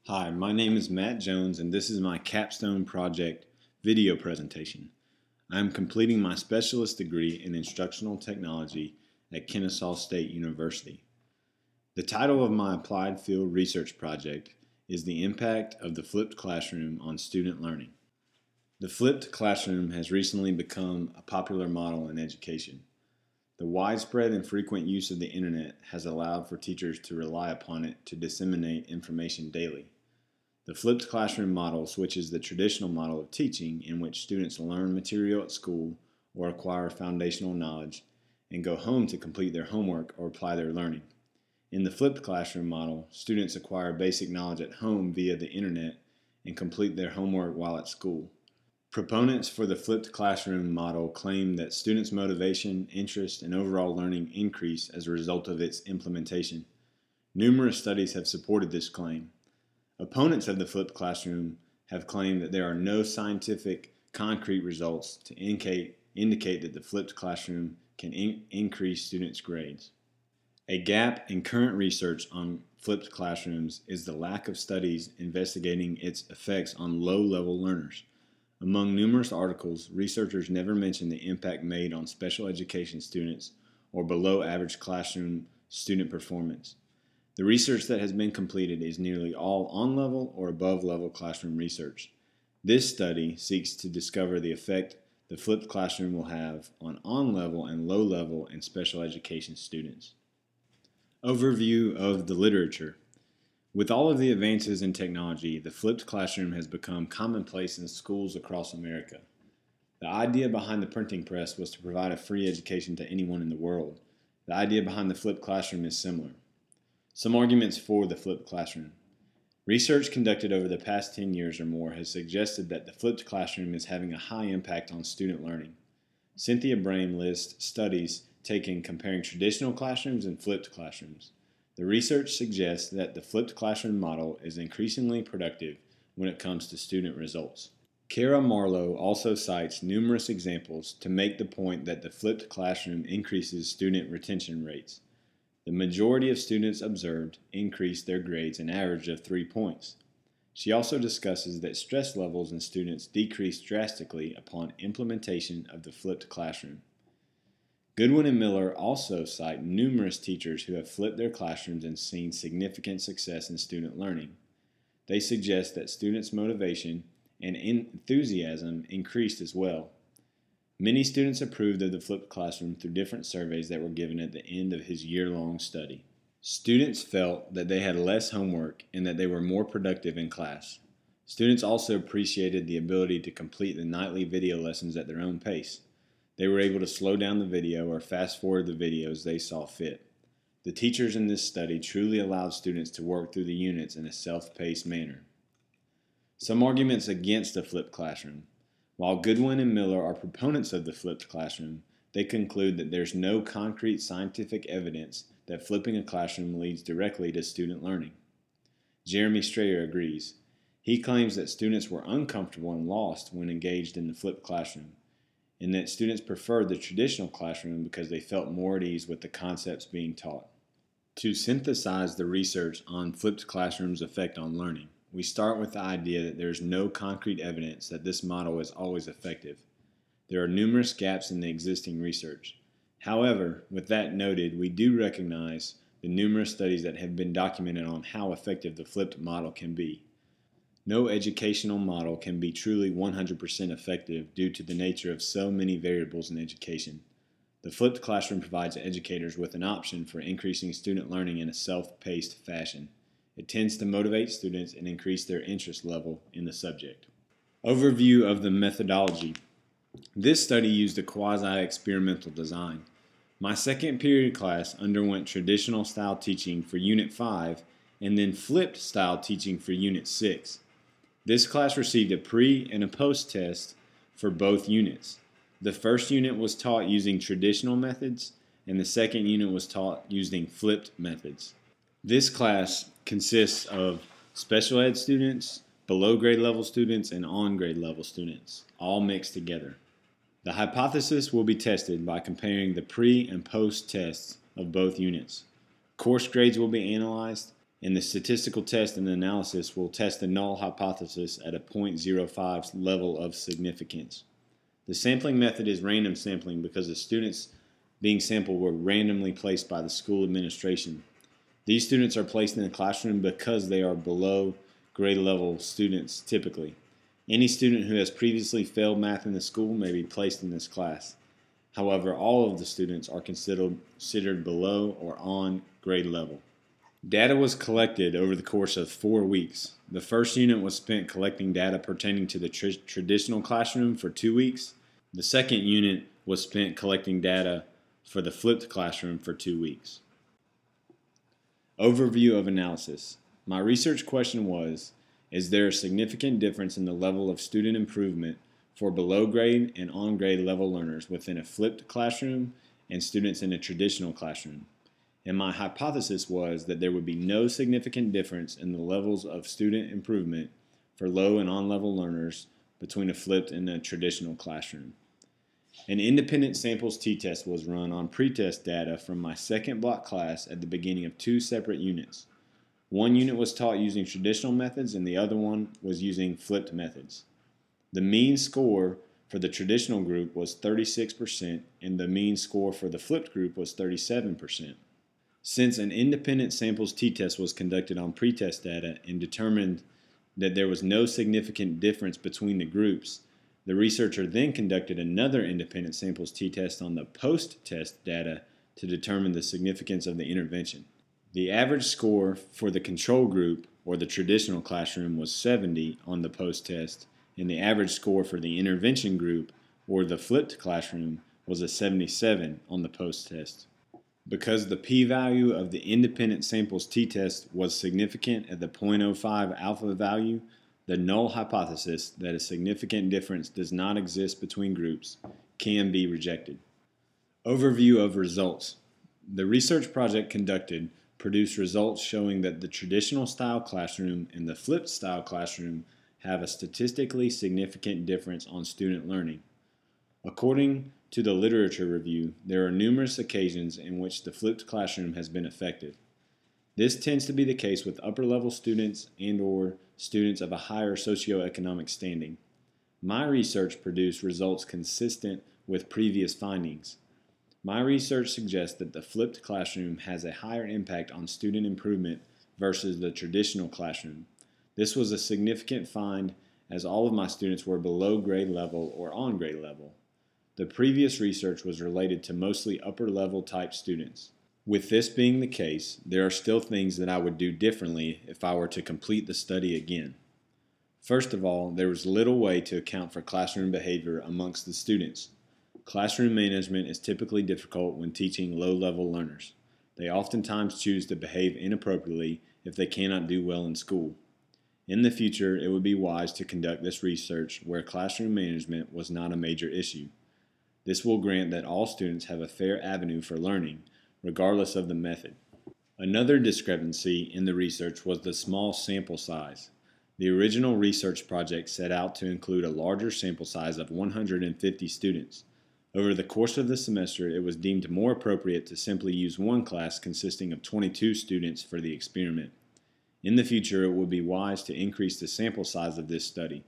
Hi, my name is Matt Jones and this is my Capstone Project video presentation. I am completing my specialist degree in instructional technology at Kennesaw State University. The title of my applied field research project is the impact of the flipped classroom on student learning. The flipped classroom has recently become a popular model in education. The widespread and frequent use of the internet has allowed for teachers to rely upon it to disseminate information daily. The flipped classroom model switches the traditional model of teaching in which students learn material at school or acquire foundational knowledge and go home to complete their homework or apply their learning. In the flipped classroom model, students acquire basic knowledge at home via the internet and complete their homework while at school. Proponents for the flipped classroom model claim that students' motivation, interest, and overall learning increase as a result of its implementation. Numerous studies have supported this claim. Opponents of the flipped classroom have claimed that there are no scientific, concrete results to indicate that the flipped classroom can increase students' grades. A gap in current research on flipped classrooms is the lack of studies investigating its effects on low-level learners. Among numerous articles, researchers never mention the impact made on special education students or below-average classroom student performance. The research that has been completed is nearly all on-level or above-level classroom research. This study seeks to discover the effect the flipped classroom will have on-level and low-level and special education students. Overview of the literature. With all of the advances in technology, the flipped classroom has become commonplace in schools across America. The idea behind the printing press was to provide a free education to anyone in the world. The idea behind the flipped classroom is similar. Some arguments for the flipped classroom. Research conducted over the past 10 years or more has suggested that the flipped classroom is having a high impact on student learning. Cynthia Brame lists studies taken comparing traditional classrooms and flipped classrooms. The research suggests that the flipped classroom model is increasingly productive when it comes to student results. Kara Marlowe also cites numerous examples to make the point that the flipped classroom increases student retention rates. The majority of students observed increased their grades an average of 3 points. She also discusses that stress levels in students decreased drastically upon implementation of the flipped classroom. Goodwin and Miller also cite numerous teachers who have flipped their classrooms and seen significant success in student learning. They suggest that students' motivation and enthusiasm increased as well. Many students approved of the flipped classroom through different surveys that were given at the end of his year-long study. Students felt that they had less homework and that they were more productive in class. Students also appreciated the ability to complete the nightly video lessons at their own pace. They were able to slow down the video or fast forward the videos they saw fit. The teachers in this study truly allowed students to work through the units in a self-paced manner. Some arguments against the flipped classroom. While Goodwin and Miller are proponents of the flipped classroom, they conclude that there's no concrete scientific evidence that flipping a classroom leads directly to student learning. Jeremy Strayer agrees. He claims that students were uncomfortable and lost when engaged in the flipped classroom, and that students preferred the traditional classroom because they felt more at ease with the concepts being taught. To synthesize the research on flipped classrooms' effect on learning, we start with the idea that there is no concrete evidence that this model is always effective. There are numerous gaps in the existing research. However, with that noted, we do recognize the numerous studies that have been documented on how effective the flipped model can be. No educational model can be truly 100% effective due to the nature of so many variables in education. The flipped classroom provides educators with an option for increasing student learning in a self-paced fashion. It tends to motivate students and increase their interest level in the subject. Overview of the methodology. This study used a quasi-experimental design. My second period class underwent traditional style teaching for Unit 5 and then flipped style teaching for Unit 6. This class received a pre and a post test for both units. The first unit was taught using traditional methods, and the second unit was taught using flipped methods. This class consists of special ed students, below grade level students, and on grade level students, all mixed together. The hypothesis will be tested by comparing the pre and post tests of both units. Course grades will be analyzed, and the statistical test and analysis will test the null hypothesis at a 0.05 level of significance. The sampling method is random sampling because the students being sampled were randomly placed by the school administration. These students are placed in the classroom because they are below grade level students typically. Any student who has previously failed math in the school may be placed in this class. However, all of the students are considered below or on grade level. Data was collected over the course of 4 weeks. The first unit was spent collecting data pertaining to the traditional classroom for 2 weeks. The second unit was spent collecting data for the flipped classroom for 2 weeks. Overview of analysis. My research question was, is there a significant difference in the level of student improvement for below grade and on grade level learners within a flipped classroom and students in a traditional classroom? And my hypothesis was that there would be no significant difference in the levels of student improvement for low and on-level learners between a flipped and a traditional classroom. An independent samples t-test was run on pretest data from my second block class at the beginning of 2 separate units. One unit was taught using traditional methods and the other one was using flipped methods. The mean score for the traditional group was 36% and the mean score for the flipped group was 37%. Since an independent samples t-test was conducted on pretest data and determined that there was no significant difference between the groups, the researcher then conducted another independent samples t-test on the post-test data to determine the significance of the intervention. The average score for the control group, or the traditional classroom, was 70 on the post-test, and the average score for the intervention group, or the flipped classroom, was a 77 on the post-test. Because the p-value of the independent samples t-test was significant at the 0.05 alpha value, the null hypothesis that a significant difference does not exist between groups can be rejected. Overview of results. The research project conducted produced results showing that the traditional style classroom and the flipped style classroom have a statistically significant difference on student learning. According to the literature review, there are numerous occasions in which the flipped classroom has been effective. This tends to be the case with upper-level students and/or students of a higher socioeconomic standing. My research produced results consistent with previous findings. My research suggests that the flipped classroom has a higher impact on student improvement versus the traditional classroom. This was a significant find as all of my students were below grade level or on grade level. The previous research was related to mostly upper-level type students. With this being the case, there are still things that I would do differently if I were to complete the study again. First of all, there was little way to account for classroom behavior amongst the students. Classroom management is typically difficult when teaching low-level learners. They oftentimes choose to behave inappropriately if they cannot do well in school. In the future, it would be wise to conduct this research where classroom management was not a major issue. This will grant that all students have a fair avenue for learning, regardless of the method. Another discrepancy in the research was the small sample size. The original research project set out to include a larger sample size of 150 students. Over the course of the semester, it was deemed more appropriate to simply use one class consisting of 22 students for the experiment. In the future, it would be wise to increase the sample size of this study.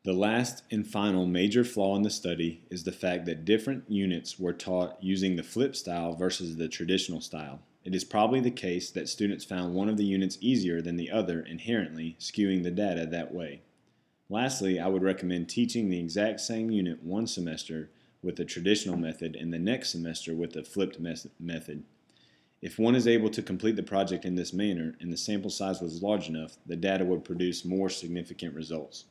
The last and final major flaw in the study is the fact that different units were taught using the flipped style versus the traditional style. It is probably the case that students found one of the units easier than the other, inherently skewing the data that way. Lastly, I would recommend teaching the exact same unit one semester with the traditional method and the next semester with the flipped method. If one is able to complete the project in this manner and the sample size was large enough, the data would produce more significant results.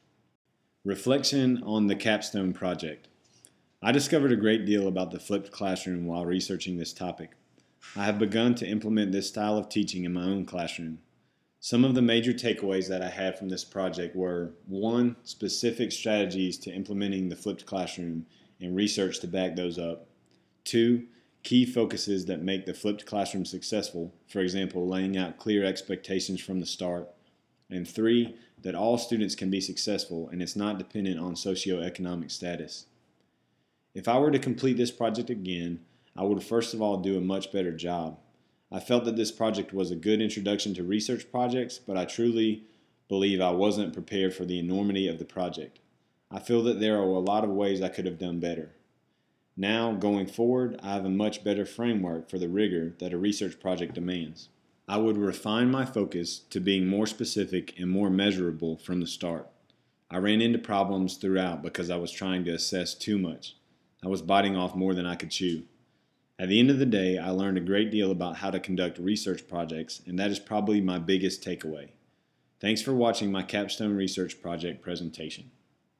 Reflection on the Capstone project. I discovered a great deal about the flipped classroom while researching this topic. I have begun to implement this style of teaching in my own classroom. Some of the major takeaways that I had from this project were: 1. Specific strategies to implementing the flipped classroom and research to back those up. 2. Key focuses that make the flipped classroom successful, for example, laying out clear expectations from the start. And 3. That all students can be successful and it's not dependent on socioeconomic status. If I were to complete this project again, I would first of all do a much better job. I felt that this project was a good introduction to research projects, but I truly believe I wasn't prepared for the enormity of the project. I feel that there are a lot of ways I could have done better. Now, going forward, I have a much better framework for the rigor that a research project demands. I would refine my focus to being more specific and more measurable from the start. I ran into problems throughout because I was trying to assess too much. I was biting off more than I could chew. At the end of the day, I learned a great deal about how to conduct research projects, and that is probably my biggest takeaway. Thanks for watching my Capstone Research Project presentation.